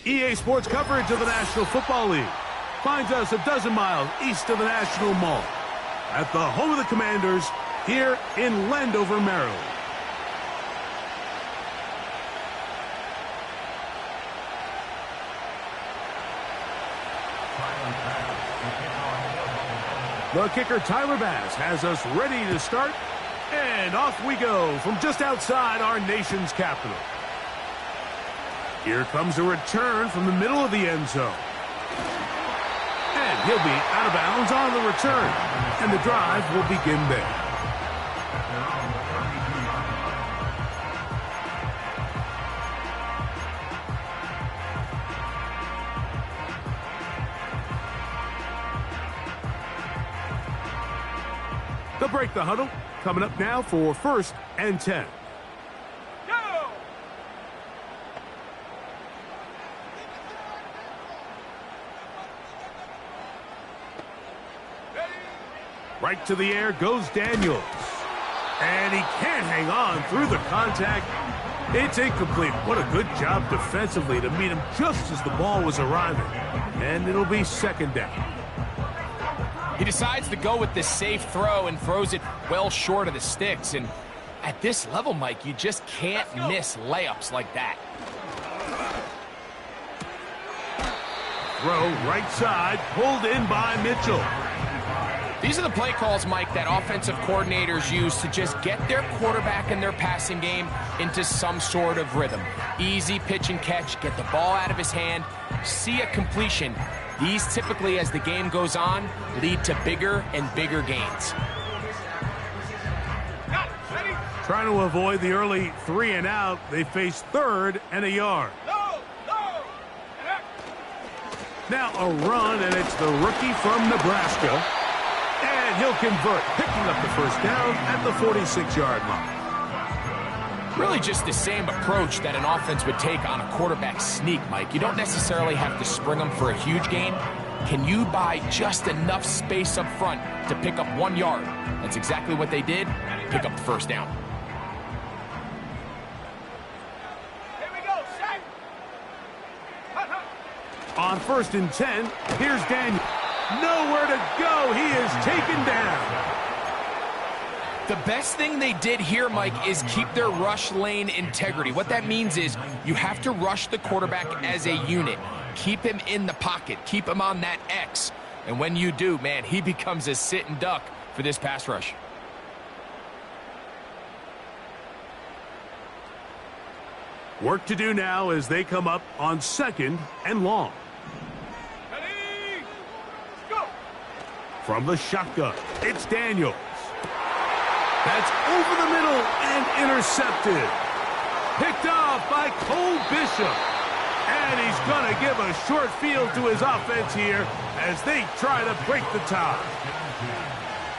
EA Sports coverage of the National Football League finds us a dozen miles east of the National Mall at the home of the Commanders here in Landover, Maryland. The kicker, Tyler Bass, has us ready to start, and off we go from just outside our nation's capital. Here comes a return from the middle of the end zone. And he'll be out of bounds on the return, and the drive will begin there. They'll break the huddle. Coming up now for 1st and 10. Go! Right to the air goes Daniels. And he can't hang on through the contact. It's incomplete. What a good job defensively to meet him just as the ball was arriving. And it'll be 2nd down. He decides to go with the safe throw and throws it well short of the sticks. And At this level, Mike, you just can't miss layups like that. Throw right side, pulled in by Mitchell. These are the play calls, Mike, that offensive coordinators use to just get their quarterback and their passing game into some sort of rhythm. Easy pitch and catch, get the ball out of his hand, see a completion. These typically, as the game goes on, lead to bigger and bigger gains. Trying to avoid the early 3 and out, they face 3rd and a yard. Now a run, and it's the rookie from Nebraska. And he'll convert, picking up the first down at the 46-yard line. Really just the same approach that an offense would take on a quarterback sneak, Mike. You don't necessarily have to spring them for a huge gain. Can you buy just enough space up front to pick up 1 yard? That's exactly what they did. Pick up the first down. On 1st and 10, here's Daniel. Nowhere to go. He is taken down. The best thing they did here, Mike, is keep their rush lane integrity. What that means is you have to rush the quarterback as a unit. Keep him in the pocket. Keep him on that X. And when you do, man, he becomes a sit and duck for this pass rush. Work to do now as they come up on 2nd and long. From the shotgun, it's Daniels. That's over the middle and intercepted. Picked off by Cole Bishop. And he's going to give a short field to his offense here as they try to break the tie.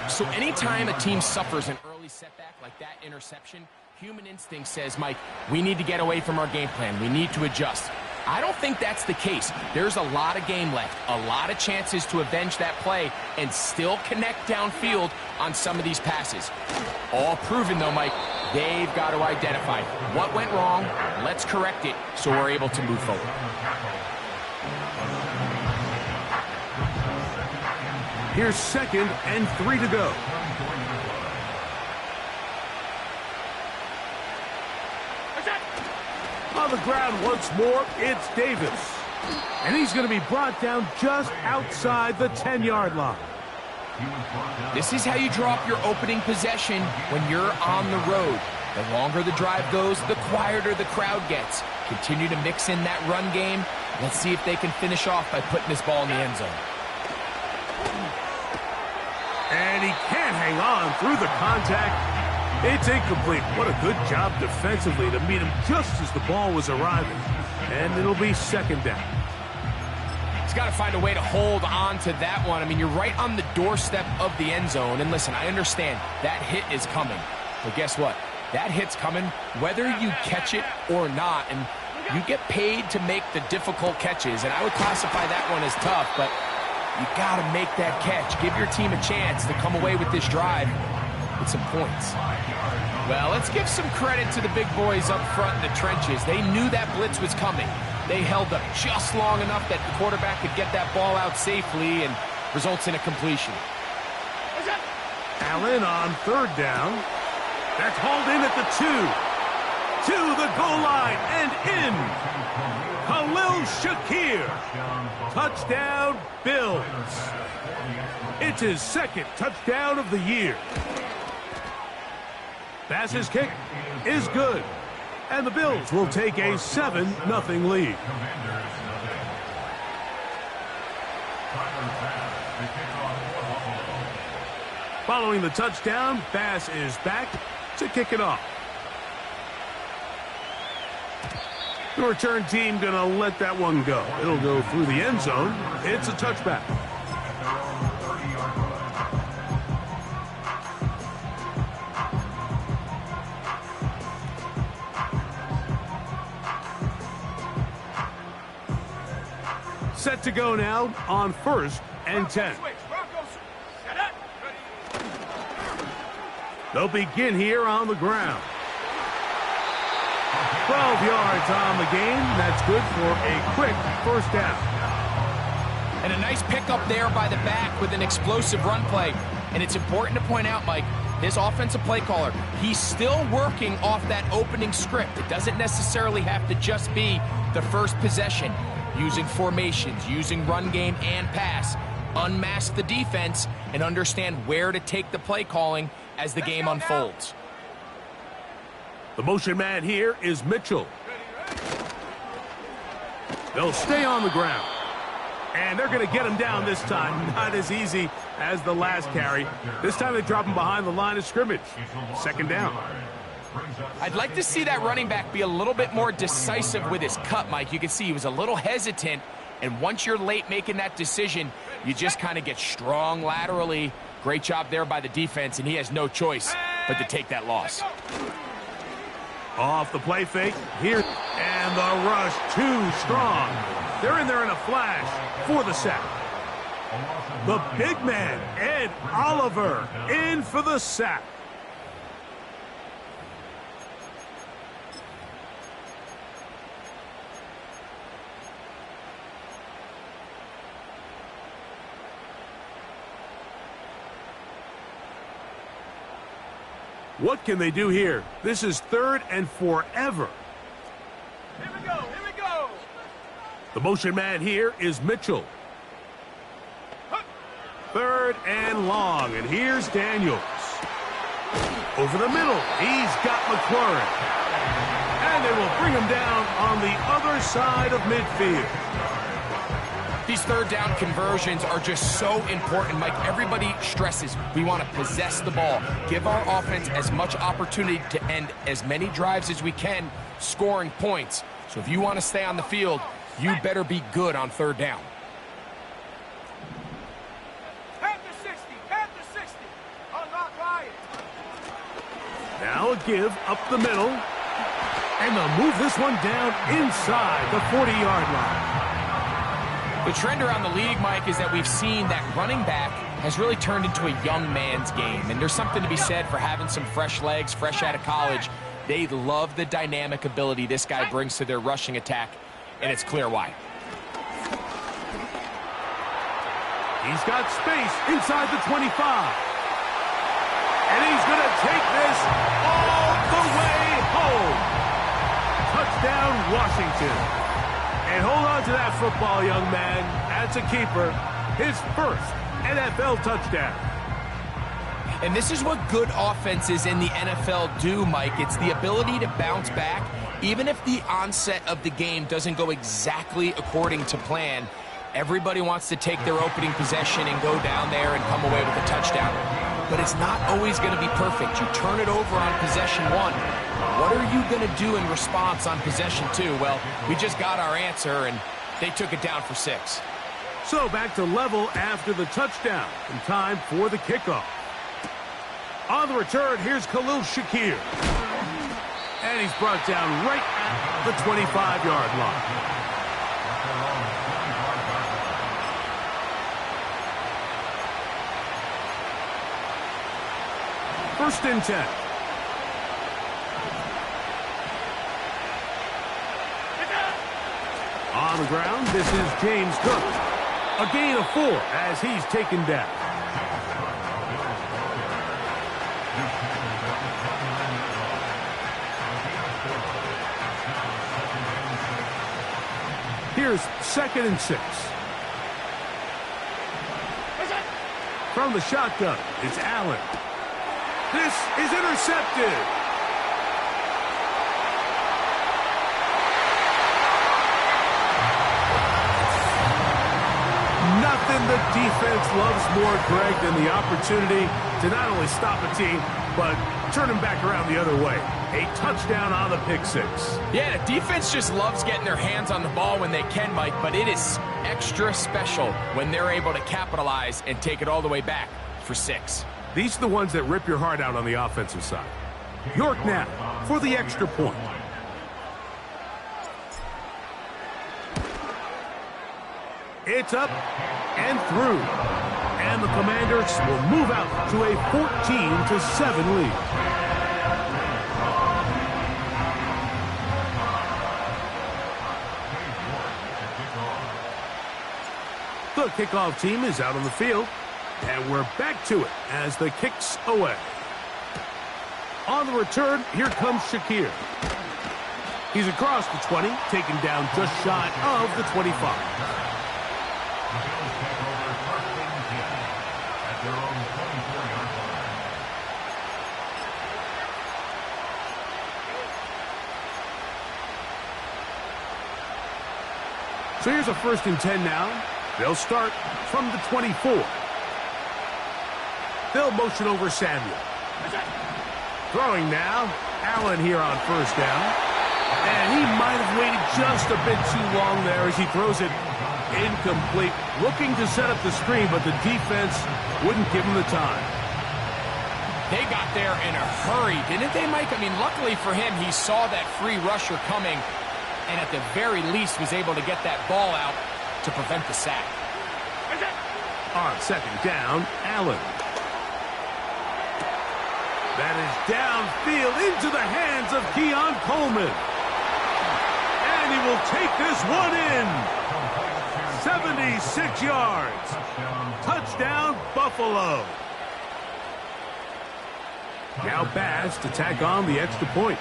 So anytime a team suffers an early setback like that interception, human instinct says, Mike, we need to get away from our game plan. We need to adjust. I don't think that's the case. There's a lot of game left, a lot of chances to avenge that play and still connect downfield on some of these passes. All proven, though, Mike, they've got to identify what went wrong, let's correct it so we're able to move forward. Here's 2nd and 3 to go. On the ground once more, it's Davis. And he's going to be brought down just outside the 10-yard line. This is how you draw up your opening possession when you're on the road. The longer the drive goes, the quieter the crowd gets. Continue to mix in that run game. Let's see if they can finish off by putting this ball in the end zone. And he can't hang on through the contact. It's incomplete. What a good job defensively to meet him just as the ball was arriving. And it'll be 2nd down. He's got to find a way to hold on to that one. I mean, you're right on the doorstep of the end zone. And listen, I understand that hit is coming. But guess what? That hit's coming whether you catch it or not. And you get paid to make the difficult catches. And I would classify that one as tough, but you got to make that catch. Give your team a chance to come away with this drive with some points. Well, let's give some credit to the big boys up front in the trenches. They knew that blitz was coming. They held up just long enough that the quarterback could get that ball out safely and results in a completion. Allen on 3rd down. That's hauled in at the 2. To the goal line and in. Khalil Shakir. Touchdown, Bills. It's his 2nd touchdown of the year. Bass's kick is good. And the Bills will take a 7-0 lead. Following the touchdown, Bass is back to kick it off. The return team going to let that one go. It'll go through the end zone. It's a touchback. Set to go now on 1st and 10. They'll begin here on the ground. 12 yards on the game. That's good for a quick first down. And a nice pickup there by the back with an explosive run play. And it's important to point out, Mike, his offensive play caller, he's still working off that opening script. It doesn't necessarily have to just be the first possession. Using formations, using run game and pass. Unmask the defense and understand where to take the play calling as the game unfolds. The motion man here is Mitchell. They'll stay on the ground. And they're going to get him down this time. Not as easy as the last carry. This time they drop him behind the line of scrimmage. Second down. I'd like to see that running back be a little bit more decisive with his cut, Mike. You can see he was a little hesitant. And once you're late making that decision, you just kind of get strong laterally. Great job there by the defense, and he has no choice but to take that loss. Off the play fake. Here. And the rush too strong. They're in there in a flash for the sack. The big man, Ed Oliver, in for the sack. What can they do here? This is 3rd and forever. Here we go, here we go. The motion man here is Mitchell. 3rd and long, and here's Daniels. Over the middle, he's got McLaurin. And they will bring him down on the other side of midfield. These third down conversions are just so important, Mike. Everybody stresses we want to possess the ball, give our offense as much opportunity to end as many drives as we can, scoring points. So if you want to stay on the field, you better be good on third down. Panther 60, unlock Ryan. Now a give up the middle. And they'll move this one down inside the 40-yard line. The trend around the league, Mike, is that we've seen that running back has really turned into a young man's game. And there's something to be said for having some fresh legs, fresh out of college. They love the dynamic ability this guy brings to their rushing attack, and it's clear why. He's got space inside the 25. And he's going to take this all the way home. Touchdown, Washington. And hold on to that football, young man. That's a keeper. His first NFL touchdown. And this is what good offenses in the NFL do, Mike. It's the ability to bounce back, even if the onset of the game doesn't go exactly according to plan. Everybody wants to take their opening possession and go down there and come away with a touchdown. But it's not always going to be perfect. You turn it over on possession 1. What are you going to do in response on possession 2? Well, we just got our answer, and they took it down for 6. So back to level after the touchdown, and time for the kickoff. On the return, here's Khalil Shakir. And he's brought down right at the 25-yard line. First and 10. On the ground, this is James Cook. A gain of 4 as he's taken down. Here's 2nd and 6. From the shotgun, it's Allen. This is intercepted. Nothing the defense loves more, Greg, than the opportunity to not only stop a team, but turn them back around the other way. A touchdown on the pick 6. Yeah, the defense just loves getting their hands on the ball when they can, Mike, but it is extra special when they're able to capitalize and take it all the way back for 6. These are the ones that rip your heart out on the offensive side. York now for the extra point. It's up and through. And the Commanders will move out to a 14-7 lead. The kickoff team is out on the field. And we're back to it as the kick's away. On the return, here comes Shakir. He's across the 20, taken down just shy of the 25. So here's a 1st and 10 now. They'll start from the 24. They'll motion over Samuel. Throwing now. Allen here on 1st down. And he might have waited just a bit too long there as he throws it incomplete. Looking to set up the screen, but the defense wouldn't give him the time. They got there in a hurry, didn't they, Mike? I mean, luckily for him, he saw that free rusher coming, and at the very least was able to get that ball out to prevent the sack. On 2nd down, Allen. That is downfield into the hands of Keon Coleman. And he will take this one in. 76 yards. Touchdown, Buffalo. Now Bass to tack on the extra point.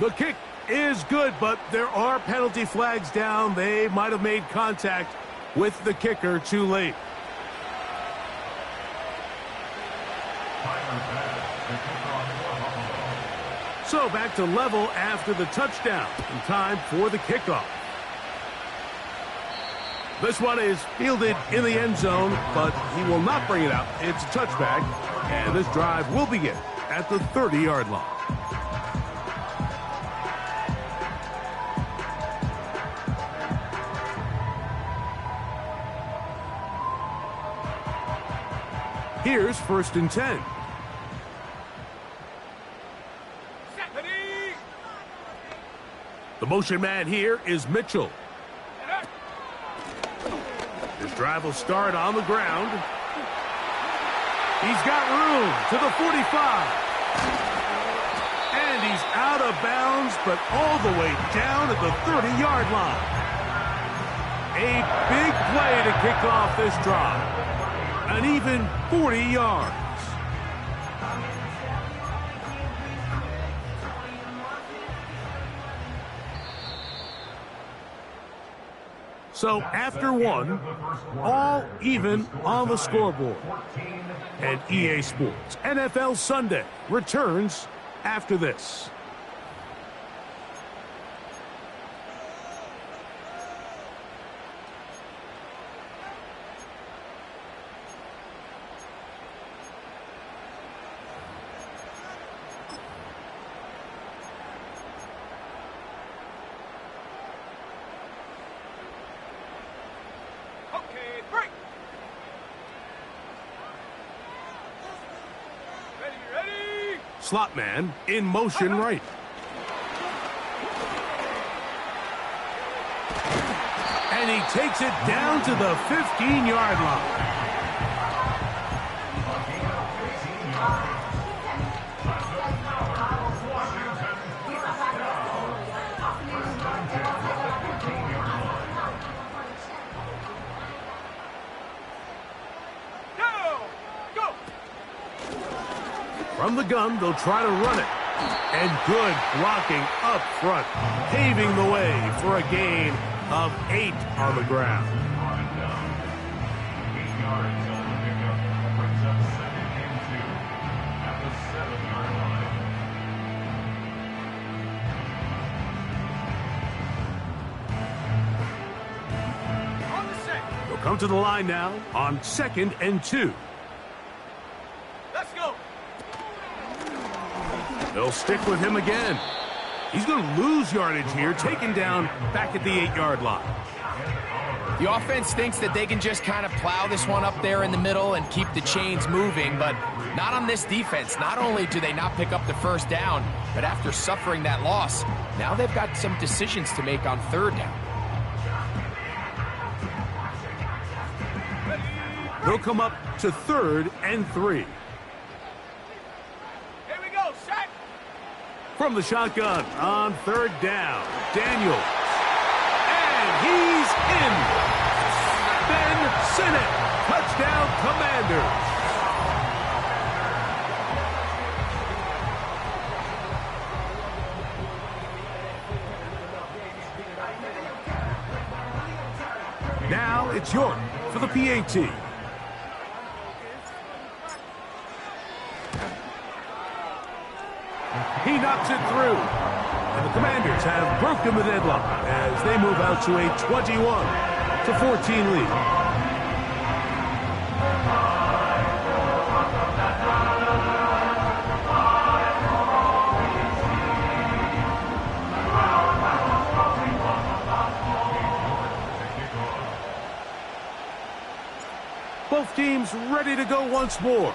The kick is good, but there are penalty flags down. They might have made contact with the kicker too late. So back to level after the touchdown. And time for the kickoff. This one is fielded in the end zone, but he will not bring it out. It's a touchback, and this drive will begin at the 30-yard line. Here's 1st and 10. The motion man here is Mitchell. This drive will start on the ground. He's got room to the 45. And he's out of bounds, but all the way down at the 30-yard line. A big play to kick off this drive. An even 40 yards. So after one, all even on the scoreboard. And EA Sports NFL Sunday returns after this. Slot man in motion right. And he takes it down to the 15-yard line. From the gun, they'll try to run it. And good blocking up front, paving the way for a gain of 8 on the ground. They'll come to the line now on 2nd and 2. They'll stick with him again. He's going to lose yardage here, taken down back at the 8-yard line. The offense thinks that they can just kind of plow this one up there in the middle and keep the chains moving, but not on this defense. Not only do they not pick up the 1st down, but after suffering that loss, now they've got some decisions to make on 3rd down. They'll come up to 3rd and 3. From the shotgun on 3rd down, Daniels. And he's in. Ben Sinnott Touchdown, Commanders. Now it's York for the PAT. He knocks it through. And the Commanders have broken the deadlock as they move out to a 21-14 lead. Both teams ready to go once more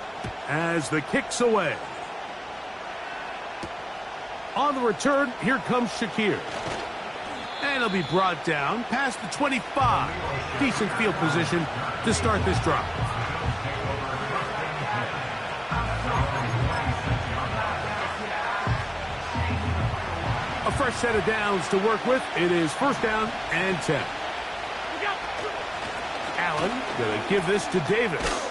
as the kick's away. On the return, here comes Shakir. And he'll be brought down past the 25. Decent field position to start this drive. A fresh set of downs to work with. It is first down and 10. Allen gonna give this to Davis.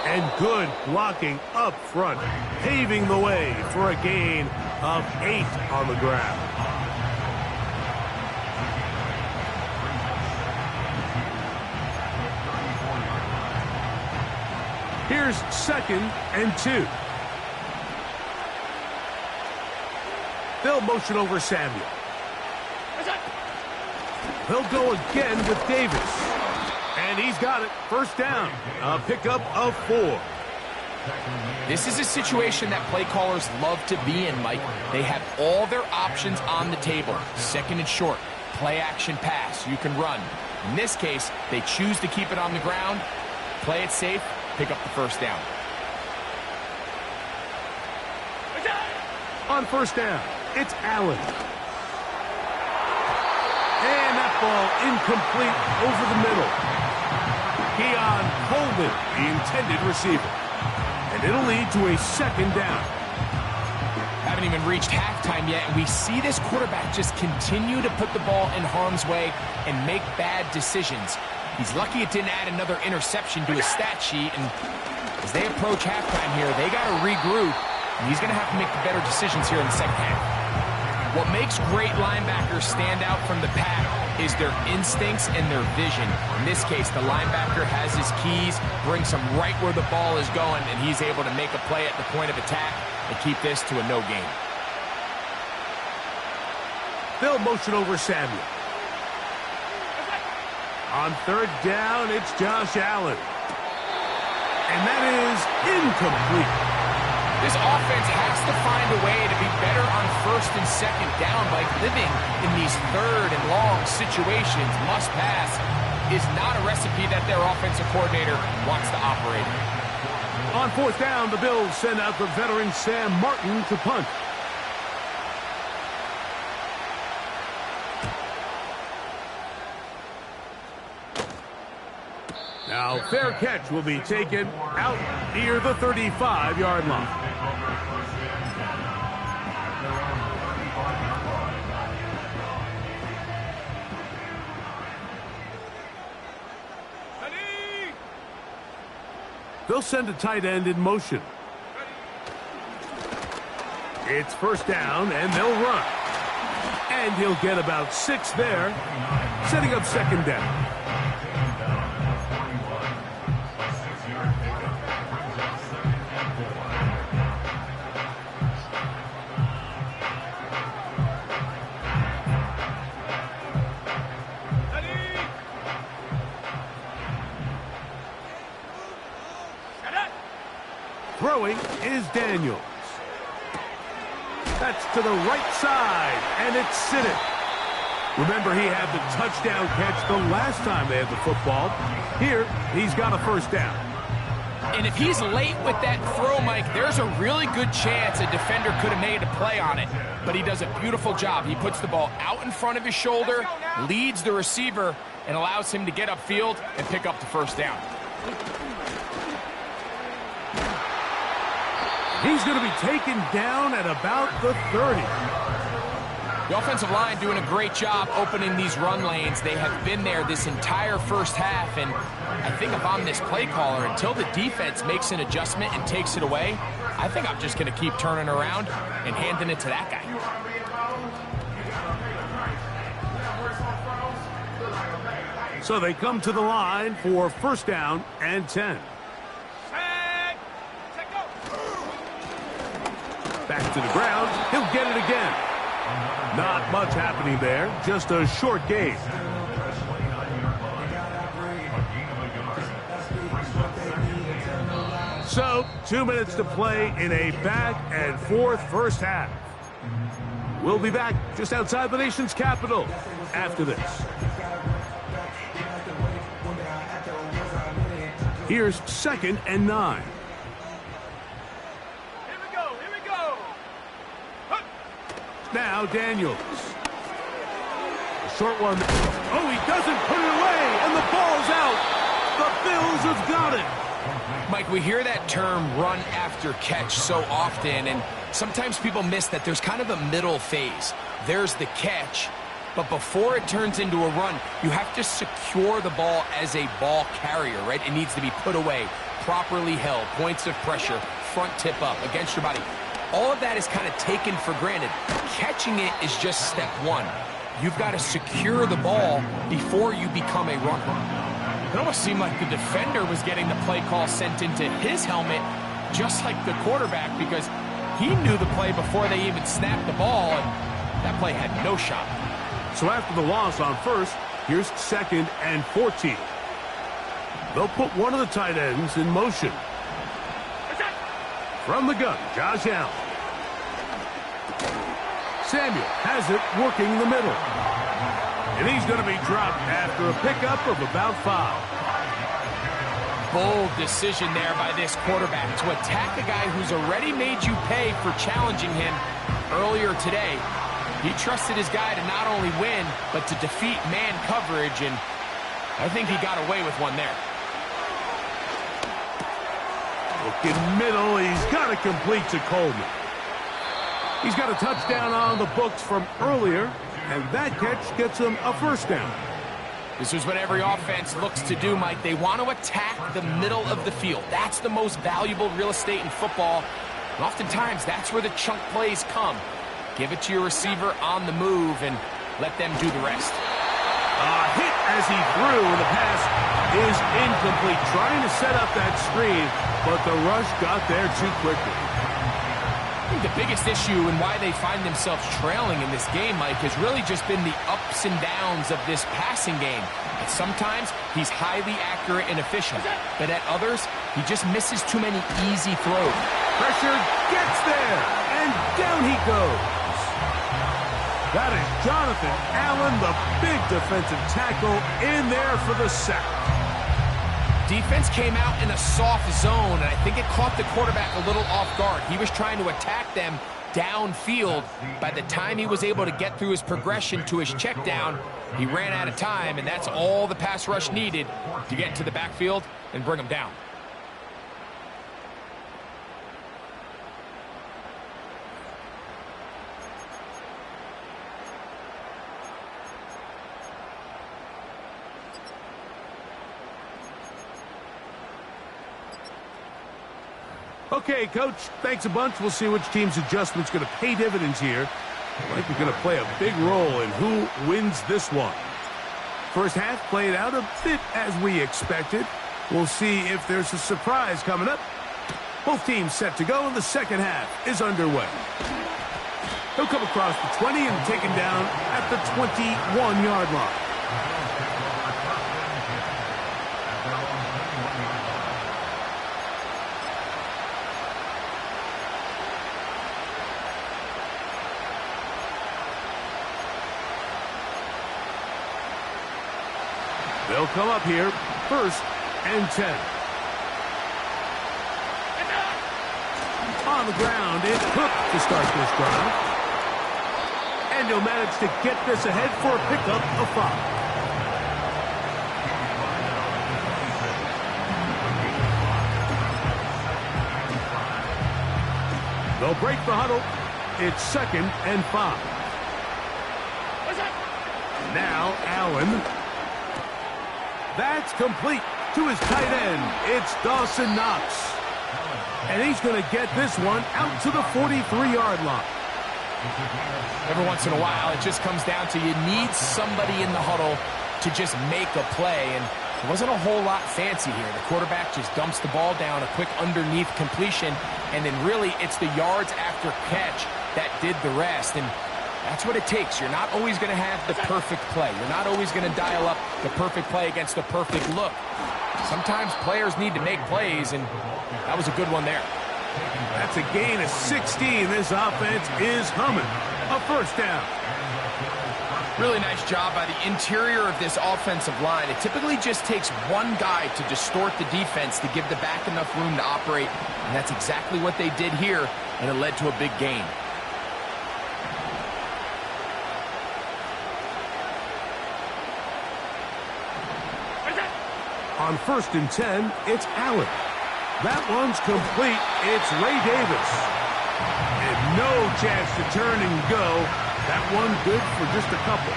And good blocking up front, paving the way for a gain of 8 on the ground. Here's 2nd and 2. They'll motion over Samuel. They'll go again with Davis. And he's got it. First down. A pickup of 4. This is a situation that play callers love to be in, Mike. They have all their options on the table. Second and short, play action pass. You can run. In this case, they choose to keep it on the ground, play it safe, pick up the first down. On first down, it's Allen. And that ball incomplete over the middle. Keon Coleman, the intended receiver. And it'll lead to a second down. Haven't even reached halftime yet, and we see this quarterback just continue to put the ball in harm's way and make bad decisions. He's lucky it didn't add another interception to his stat sheet, and as they approach halftime here, they got to regroup, and he's going to have to make the better decisions here in the second half. What makes great linebackers stand out from the pack is their instincts and their vision. In this case, the linebacker has his keys, brings him right where the ball is going, and he's able to make a play at the point of attack and keep this to a no gain. They'll motion over Samuel. On third down, it's Josh Allen. And that is incomplete. This offense has to find a way to be better on first and second down by living in these third and long situations. Must pass is not a recipe that their offensive coordinator wants to operate. On fourth down, the Bills send out the veteran Sam Martin to punt. Now, fair catch will be taken out near the 35-yard line. They'll send a tight end in motion. It's first down, and they'll run. And he'll get about 6 there, setting up second down. Throwing is Daniels. That's to the right side, and it's Siddick. Remember, he had the touchdown catch the last time they had the football. Here, he's got a first down. And if he's late with that throw, Mike, there's a really good chance a defender could have made a play on it. But he does a beautiful job. He puts the ball out in front of his shoulder, leads the receiver, and allows him to get upfield and pick up the first down. He's going to be taken down at about the 30. The offensive line doing a great job opening these run lanes. They have been there this entire first half, and I think if I'm this play caller, until the defense makes an adjustment and takes it away, I think I'm just going to keep turning around and handing it to that guy. So they come to the line for first down and 10. Back to the ground. He'll get it again. Not much happening there. Just a short gain. So, 2 minutes to play in a back-and-forth first half. We'll be back just outside the nation's capital after this. Here's 2nd and 9. Here we go, here we go. Now Daniels. A short one. Oh, he doesn't put it away, and the ball's out. The Bills have got it. Mike, we hear that term run after catch so often, and sometimes people miss that there's kind of a middle phase. There's the catch, but before it turns into a run, you have to secure the ball as a ball carrier, right? It needs to be put away, properly held, points of pressure, front tip up against your body. All of that is kind of taken for granted. Catching it is just step one. You've got to secure the ball before you become a runner. It almost seemed like the defender was getting the play call sent into his helmet, just like the quarterback, because he knew the play before they even snapped the ball, and that play had no shot. So after the loss on first, here's 2nd and 14. They'll put one of the tight ends in motion. From the gun, Josh Allen. Samuel has it working the middle. And he's going to be dropped after a pickup of about 5. Bold decision there by this quarterback to attack a guy who's already made you pay for challenging him earlier today. He trusted his guy to not only win, but to defeat man coverage, and I think he got away with one there. Looking middle, he's got to complete to Coleman. He's got a touchdown on the books from earlier, and that catch gets him a first down. This is what every offense looks to do, Mike. They want to attack the middle of the field. That's the most valuable real estate in football. And oftentimes, that's where the chunk plays come. Give it to your receiver on the move and let them do the rest. Hit as he threw, and the pass is incomplete. Trying to set up that screen, but the rush got there too quickly. I think the biggest issue and why they find themselves trailing in this game, Mike, has really just been the ups and downs of this passing game. And sometimes he's highly accurate and efficient, but at others, he just misses too many easy throws. Pressure gets there, and down he goes. That is Jonathan Allen, the big defensive tackle, in there for the sack. Defense came out in a soft zone, and I think it caught the quarterback a little off guard. He was trying to attack them downfield. By the time he was able to get through his progression to his check down, he ran out of time, and that's all the pass rush needed to get into the backfield and bring him down. Okay, Coach, thanks a bunch. We'll see which team's adjustment's going to pay dividends here. I think we're going to play a big role in who wins this one. First half played out a bit as we expected. We'll see if there's a surprise coming up. Both teams set to go, and the second half is underway. He'll come across the 20 and taken down at the 21-yard line. They'll come up here, 1st and 10. On the ground, it's Cook to start this drive. And he'll manage to get this ahead for a pickup of 5. They'll break the huddle. It's 2nd and 5. Now Allen. That's complete to his tight end. It's Dawson Knox. And he's going to get this one out to the 43-yard line. Every once in a while, it just comes down to you need somebody in the huddle to just make a play. And it wasn't a whole lot fancy here. The quarterback just dumps the ball down, a quick underneath completion, and then really it's the yards after catch that did the rest. And that's what it takes. You're not always going to have the perfect play. You're not always going to dial up the perfect play against the perfect look. Sometimes players need to make plays, and that was a good one there. That's a gain of 16. This offense is humming. A first down. Really nice job by the interior of this offensive line. It typically just takes one guy to distort the defense to give the back enough room to operate, and that's exactly what they did here, and it led to a big gain. On 1st and 10, it's Allen. That one's complete. It's Ray Davis. And no chance to turn and go. That one good for just a couple.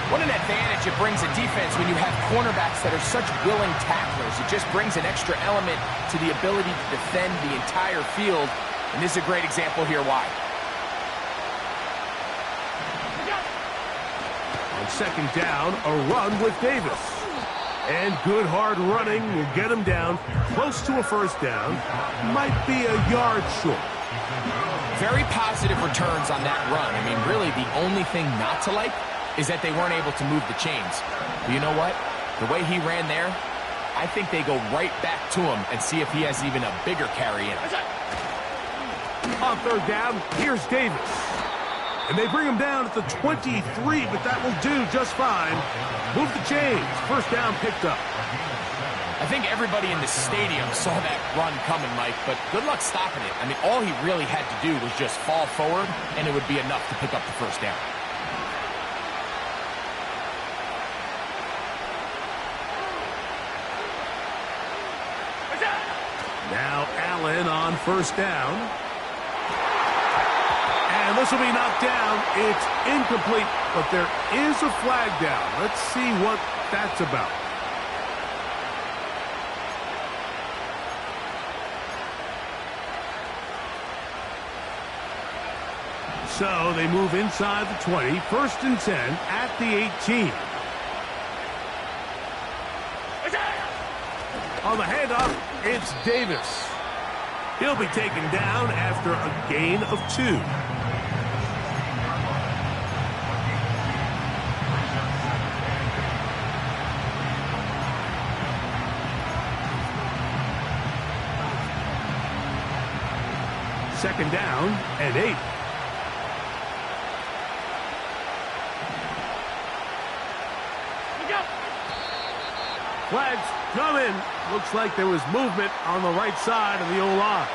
What an advantage it brings a defense when you have cornerbacks that are such willing tacklers. It just brings an extra element to the ability to defend the entire field. And this is a great example here why. On 2nd down, a run with Davis. And good hard running will get him down close to a first down. Might be a yard short. Very positive returns on that run. I mean, really, the only thing not to like is that they weren't able to move the chains. But you know what? The way he ran there, I think they go right back to him and see if he has even a bigger carry in him. On 3rd down, here's Davis. And they bring him down at the 23, but that will do just fine. Move the chains. First down picked up. I think everybody in the stadium saw that run coming, Mike, but good luck stopping it. I mean, all he really had to do was just fall forward, and it would be enough to pick up the first down. Now Allen on 1st down. And this will be knocked down. It's incomplete, but there is a flag down. Let's see what that's about. So they move inside the 20, 1st and 10 at the 18. On the handoff, it's Davis. He'll be taken down after a gain of 2. Second down and 8. Flags coming. Looks like there was movement on the right side of the O-line.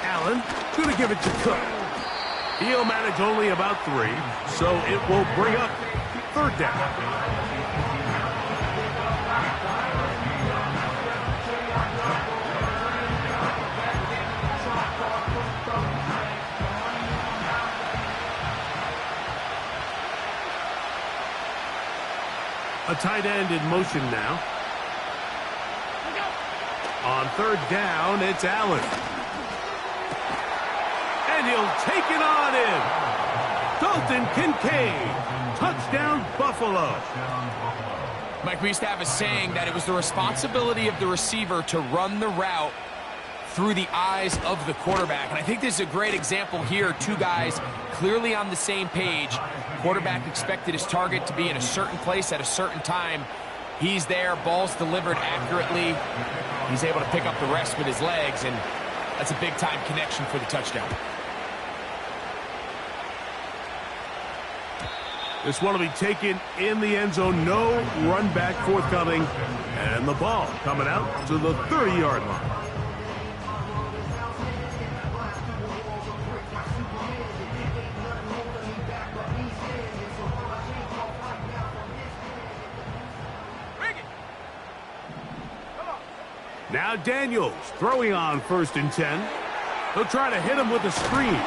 Allen going to give it to Cook. He'll manage only about 3, so it will bring up 3rd down. A tight end in motion now. On 3rd down, it's Allen. And he'll take it on in. Dalton Kincaid. Touchdown, Buffalo. Mike, we used to have a saying that it was the responsibility of the receiver to run the route through the eyes of the quarterback. And I think this is a great example here. 2 guys clearly on the same page. Quarterback expected his target to be in a certain place at a certain time. He's there, ball's delivered accurately. He's able to pick up the rest with his legs, and that's a big-time connection for the touchdown. This one will be taken in the end zone. No run back forthcoming. And the ball coming out to the 30-yard line. Now Daniels throwing on 1st and 10. They'll try to hit him with a screen.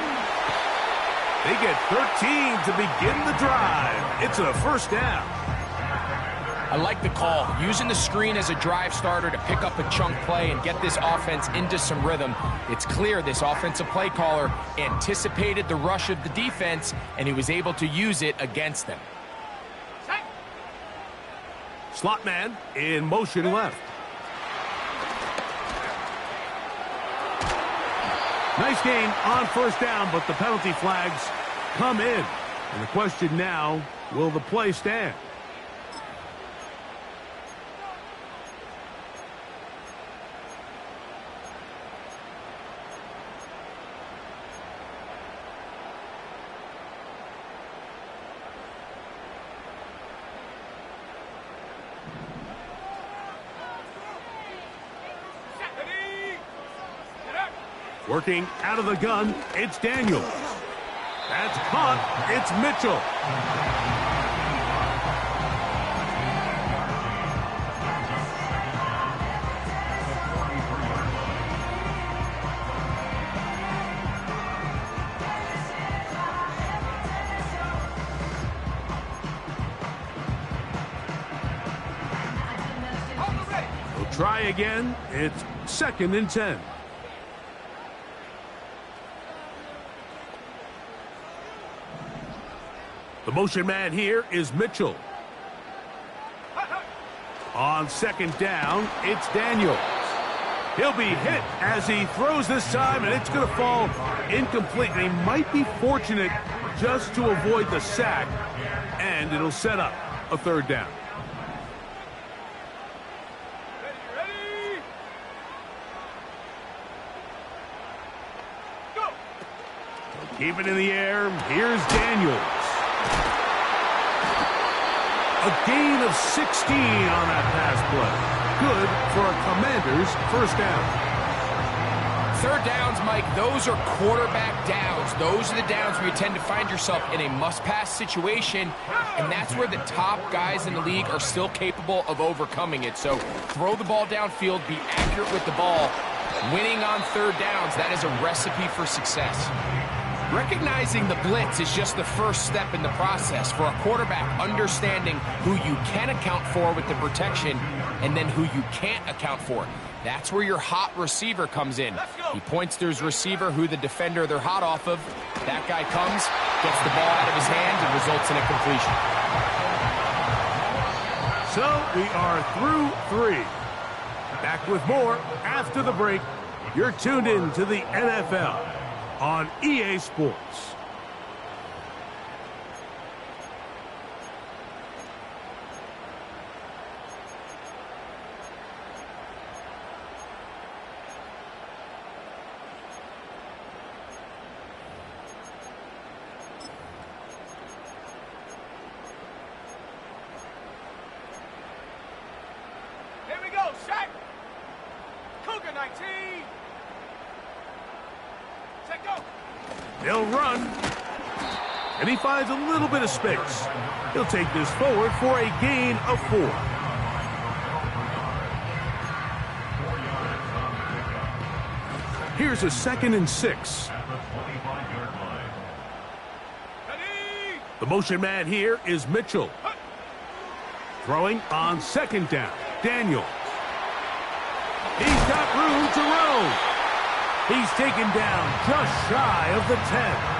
They get 13 to begin the drive. It's a 1st down. I like the call, using the screen as a drive starter to pick up a chunk play and get this offense into some rhythm. It's clear this offensive play caller anticipated the rush of the defense, and he was able to use it against them. Slot man in motion left. Nice gain on 1st down, but the penalty flags come in. And the question now, will the play stand? Working out of the gun, it's Daniels. That's caught. It's Mitchell. We'll try again. It's 2nd and 10. The motion man here is Mitchell. On 2nd down, it's Daniels. He'll be hit as he throws this time, and it's going to fall incomplete. And he might be fortunate just to avoid the sack, and it'll set up a 3rd down. Ready. Go. Keep it in the air. Here's Daniels. A gain of 16 on that pass play. Good for a Commanders 1st down. 3rd downs, Mike, those are quarterback downs. Those are the downs where you tend to find yourself in a must-pass situation, and that's where the top guys in the league are still capable of overcoming it. So throw the ball downfield, be accurate with the ball. Winning on 3rd downs, that is a recipe for success. Recognizing the blitz is just the first step in the process for a quarterback, understanding who you can account for with the protection and then who you can't account for. That's where your hot receiver comes in. He points to his receiver, who the defender they're hot off of. That guy comes, gets the ball out of his hands, and results in a completion. So we are through 3. Back with more after the break. You're tuned in to the NFL on EA Sports. Here we go, Shaq. Cougar 19. Set go. They'll run. And he finds a little bit of space. He'll take this forward for a gain of 4. Here's a 2nd and 6. Ready. The motion man here is Mitchell. Throwing on 2nd down. Daniels. He's got room to roam. He's taken down just shy of the 10.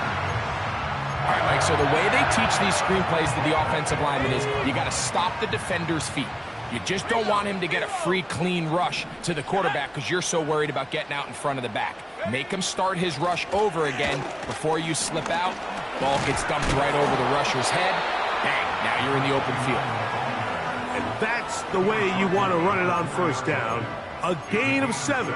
All right, Mike, so the way they teach these screenplays to the offensive lineman is you got to stop the defender's feet. You just don't want him to get a free, clean rush to the quarterback because you're so worried about getting out in front of the back. Make him start his rush over again before you slip out. Ball gets dumped right over the rusher's head. Bang, now you're in the open field. And that's the way you want to run it on 1st down. A gain of 7.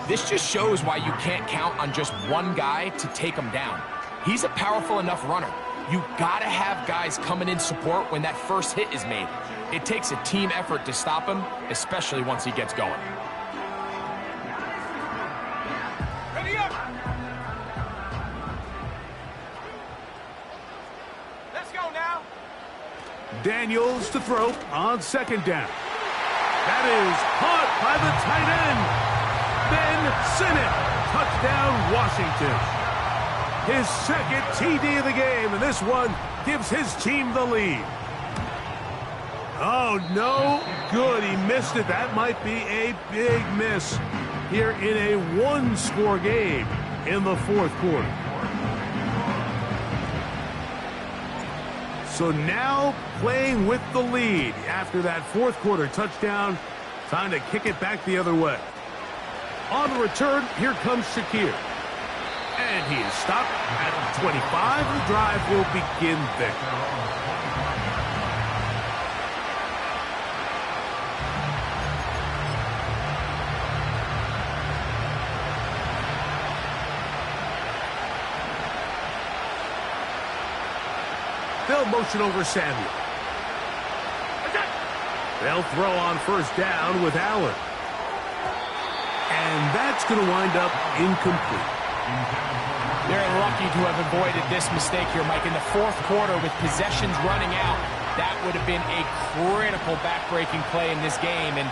This just shows why you can't count on just one guy to take him down. He's a powerful enough runner. You gotta have guys coming in support when that first hit is made. It takes a team effort to stop him, especially once he gets going. Ready up. Let's go now. Daniels to throw on 2nd down. That is caught by the tight end. Ben Sinnott. Touchdown, Washington. His second TD of the game, and this one gives his team the lead. Oh, no good. He missed it. That might be a big miss here in a one-score game in the fourth quarter. So now playing with the lead after that fourth quarter touchdown. Time to kick it back the other way. On the return, here comes Shakir. And he is stopped at 25. The drive will begin there. They'll motion over Samuel. They'll throw on first down with Allen. And that's going to wind up incomplete. They're lucky to have avoided this mistake here, Mike. In the fourth quarter, with possessions running out, that would have been a critical back-breaking play in this game. And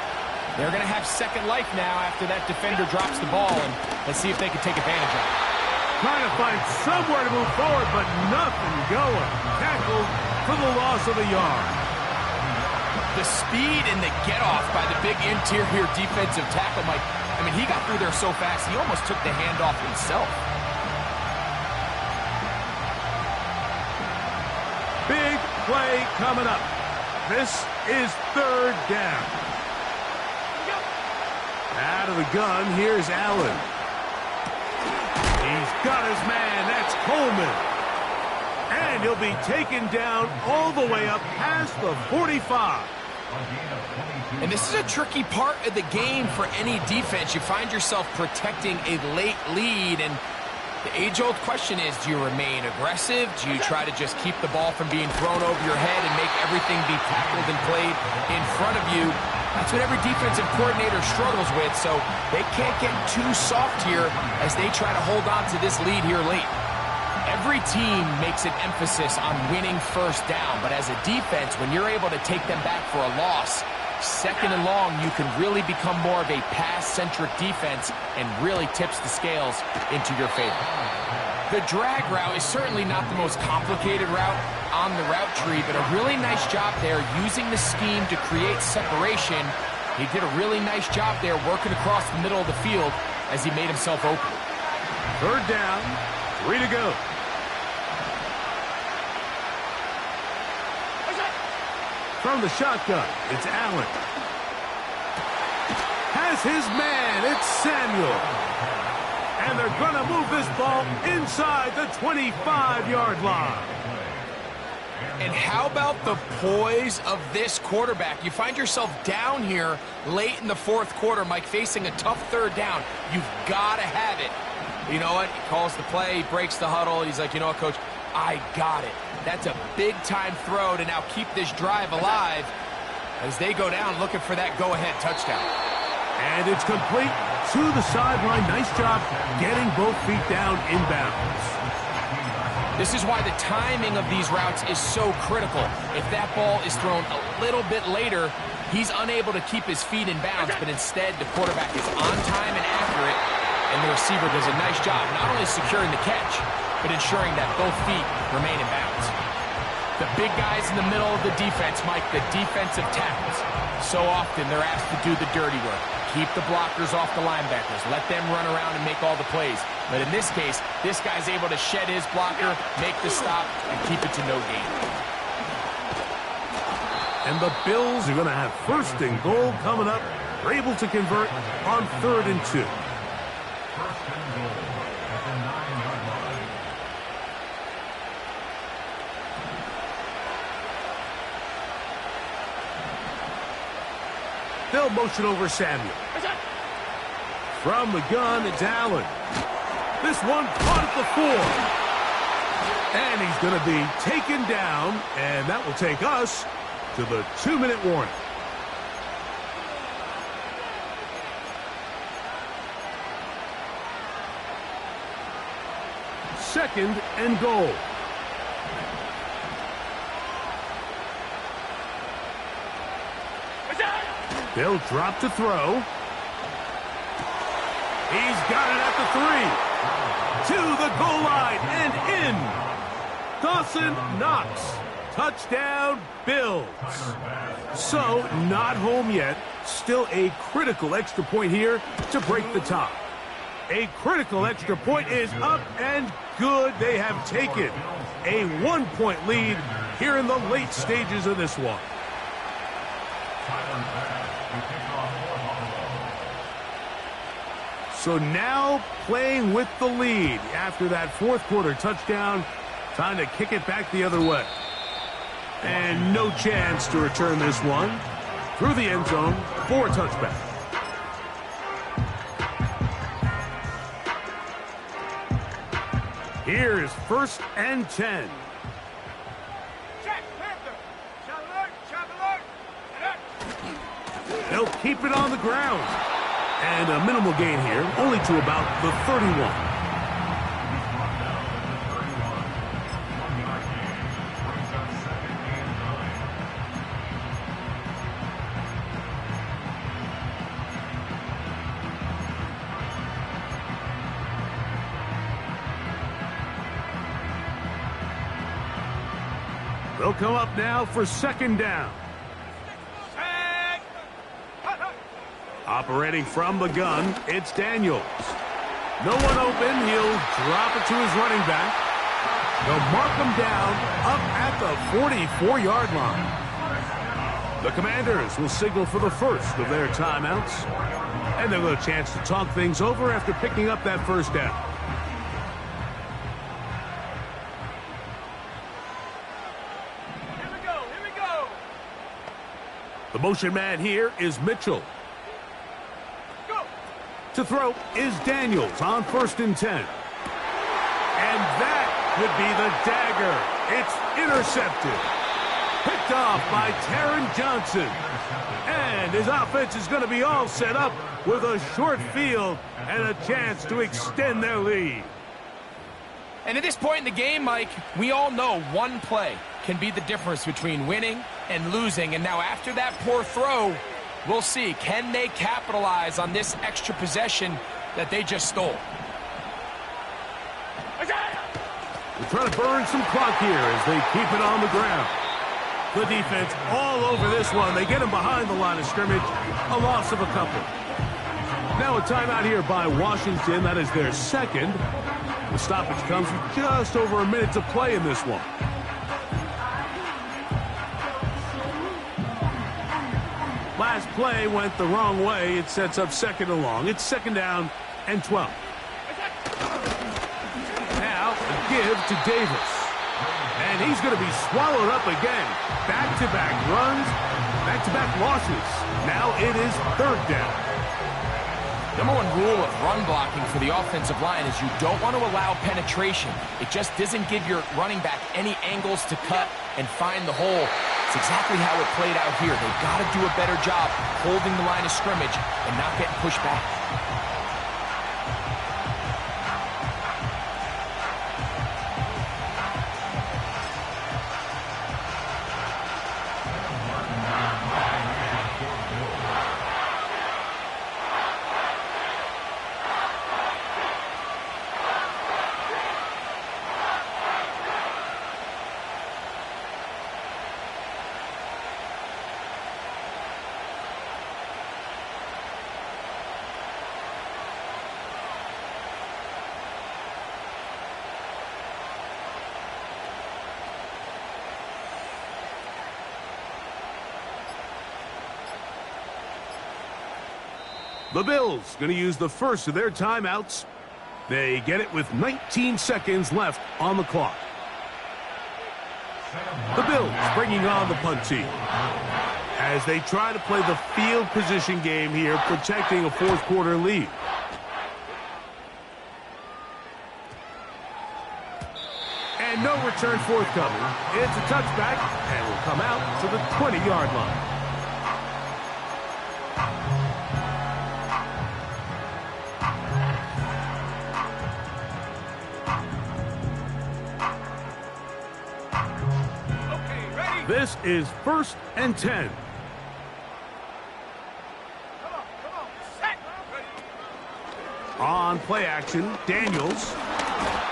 they're going to have second life now after that defender drops the ball. And let's see if they can take advantage of it. Trying to find somewhere to move forward, but nothing going. Tackled for the loss of a yard. The speed and the get-off by the big interior defensive tackle, Mike. I mean, he got through there so fast, he almost took the handoff himself. Big play coming up. This is third down. Out of the gun, here's Allen. He's got his man. That's Coleman. And he'll be taken down all the way up past the 45. And this is a tricky part of the game for any defense. You find yourself protecting a late lead, and the age-old question is, do you remain aggressive? Do you try to just keep the ball from being thrown over your head and make everything be tackled and played in front of you? That's what every defensive coordinator struggles with, so they can't get too soft here as they try to hold on to this lead here late. Every team makes an emphasis on winning first down, but as a defense, when you're able to take them back for a loss, second and long, you can really become more of a pass-centric defense and really tips the scales into your favor. The drag route is certainly not the most complicated route on the route tree, but a really nice job there using the scheme to create separation. He did a really nice job there working across the middle of the field as he made himself open. Third down, 3 to go. From the shotgun, it's Allen. Has his man, it's Samuel. And they're going to move this ball inside the 25-yard line. And how about the poise of this quarterback? You find yourself down here late in the fourth quarter, Mike, facing a tough third down. You've got to have it. You know what? He calls the play, he breaks the huddle. He's like, you know what, Coach? I got it. That's a big-time throw to now keep this drive alive as they go down looking for that go-ahead touchdown. And it's complete to the sideline. Nice job getting both feet down inbounds. This is why the timing of these routes is so critical. If that ball is thrown a little bit later, he's unable to keep his feet in bounds, but instead the quarterback is on time and accurate, and the receiver does a nice job not only securing the catch, but ensuring that both feet remain in bounds. The big guys in the middle of the defense, Mike, the defensive tackles. So often they're asked to do the dirty work. Keep the blockers off the linebackers. Let them run around and make all the plays. But in this case, this guy's able to shed his blocker, make the stop, and keep it to no gain. And the Bills are going to have first and goal coming up. They're able to convert on 3rd and 2. They'll motion over Samuel. From the gun, it's Allen. This one caught at the 4. And he's going to be taken down, and that will take us to the 2-minute warning. Second and goal. They'll drop to throw. He's got it at the 3. To the goal line and in. Dawson Knox. Touchdown, Bills. So, not home yet. Still a critical extra point here to break the tie. A critical extra point is up and good. They have taken a 1-point lead here in the late stages of this one. So now playing with the lead after that fourth quarter touchdown. Time to kick it back the other way. And no chance to return this one through the end zone for a touchback. Here is 1st and 10. Check, Panther. Shot alert. They'll keep it on the ground. And a minimal gain here, only to about the 31. They'll come up now for 2nd down. Operating from the gun, it's Daniels. No one open. He'll drop it to his running back. They'll mark him down up at the 44-yard line. The Commanders will signal for the first of their timeouts. And they'll get a chance to talk things over after picking up that 1st down. The motion man here is Mitchell. Go. To throw is Daniels on 1st and 10. And that could be the dagger. It's intercepted. Picked off by Taron Johnson. And his offense is going to be all set up with a short field and a chance to extend their lead. And at this point in the game, Mike, we all know one play can be the difference between winning and losing. And now after that poor throw, we'll see, can they capitalize on this extra possession that they just stole? They're trying to burn some clock here as they keep it on the ground. The defense all over this one. They get him behind the line of scrimmage. A loss of a couple. Now a timeout here by Washington. That is their 2nd. The stoppage comes with just over a minute to play in this one. Last play went the wrong way. It sets up 2nd and long. It's 2nd down and 12. Now a give to Davis. And he's going to be swallowed up again. Back-to-back runs, back-to-back losses. Now it is 3rd down. Number one rule of run blocking for the offensive line is you don't want to allow penetration. It just doesn't give your running back any angles to cut and find the hole. It's exactly how it played out here. They've got to do a better job holding the line of scrimmage and not getting pushed back. The Bills going to use the first of their timeouts. They get it with 19 seconds left on the clock. The Bills bringing on the punt team as they try to play the field position game here, protecting a fourth quarter lead. And no return forthcoming. It's a touchback and will come out to the 20-yard line. This is 1st and 10. On play action, Daniels.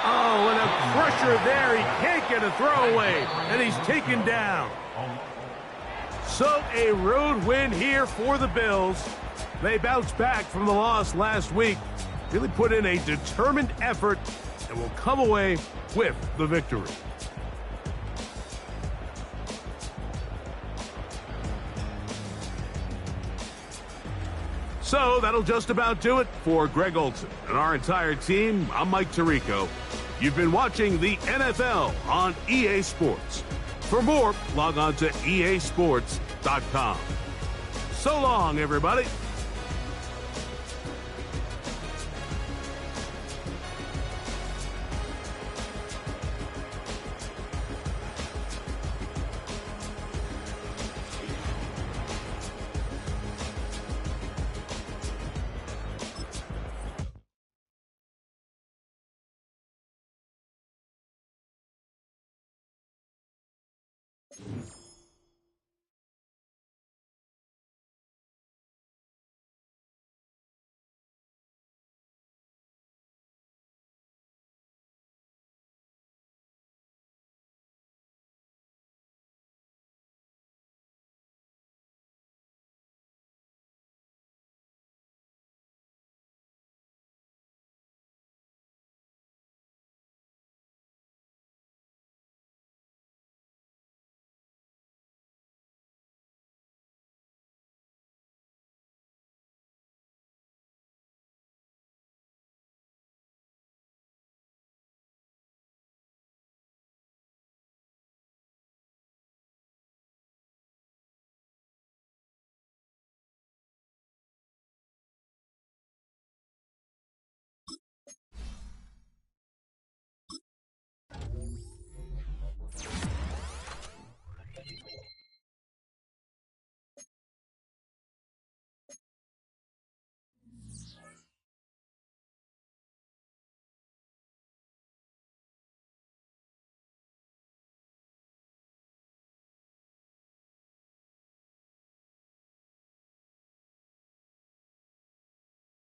Oh, and a pressure there. He can't get a throwaway, and he's taken down. So a road win here for the Bills. They bounced back from the loss last week, really put in a determined effort, and will come away with the victory. So that'll just about do it for Greg Olsen and our entire team. I'm Mike Tirico. You've been watching the NFL on EA Sports. For more, log on to easports.com. So long, everybody.